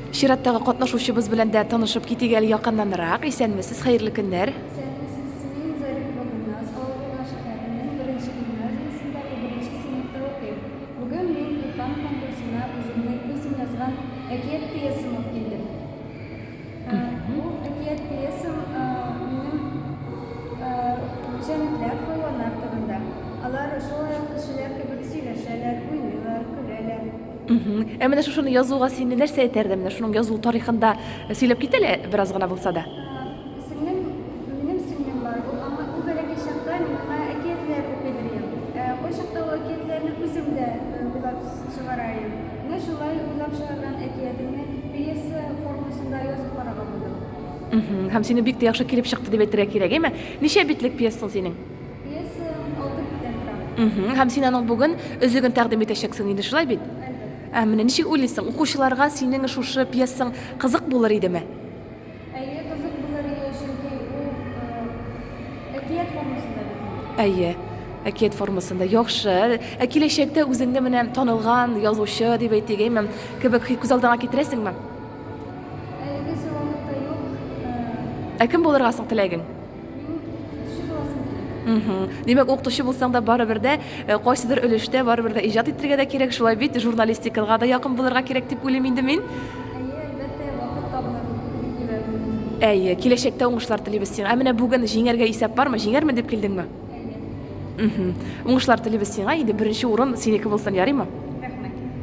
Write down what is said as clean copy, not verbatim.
Şirаттагы катнашучыбыз белән дә танышып китик әле якыннанрак. Исәнмесез, хәерле көннәр. Сәлемсезсең, Зарипова Гөлназ, Авылга шәһәренең беренче гимназиясендә беренче сыйныфта укыйм. Бүген мин Ирфан конкурсына үзем язган әкият пьесамны алып килдем. Бу әкият пьесам минем җәнлекләр, хайваннар турында. Алар шулай ук кешеләр кебек сөйләшәләр, уйныйлар, көләләр. Менә шуны язуга сине нәрсә әйтәрдә? Менә шуның язу тарихында сөйләп кит әле бераз гына булса да. Минем сеңлем бар. Ул бәләкәй чакта миңа әкиятләр укыдырган. Ул чакта ул әкиятләрне үзем дә уйлап чыгарайым. Менә шулай уйлап чыгарган әкиятемне пьеса формасында язып караган булдым. Һәм сине бик тә яхшы килеп чыкты дип әйтергә кирәк, әйме? Ничә битлек пьесаң синең? Пьеса 6 биттән тора. Һәм син аның бүген өзеген тәкъдим итәчәксең инде, шулай бит? Менә ничек уйлыйсың? Укучыларга синең шушы пьесаң кызык булыр идеме? Әйе, кызык булыр иде, чөнки ул әкият формасында бит. Әйе, әкият формасында яхшы. Киләчәктә үзеңне менә танылган язучы дип әйтик, әйме, кебек күз алдыңа китерәсеңме? Әлегә вакытта юк. Кем булырга соң теләгең? Мин кеше буласым килә. Димәк, укытучы булсаң да барыбер дә кайсыдыр өлештә барыбер дә иҗат итәргә дә кирәк, шулай бит, журналистикага да якын булырга кирәк дип уйлыйм инде мин. Әйе, әлбәттә вакыт табылыр дип уйлыйм. Әйе, киләчәктә уңышлар телибез сиңа. Менә бүген җиңәргә исәп бармы? Җиңәрме дип килдеңме? Әйе. Уңышлар телибез сиңа. Инде беренче урын синеке булсын, ярыймы?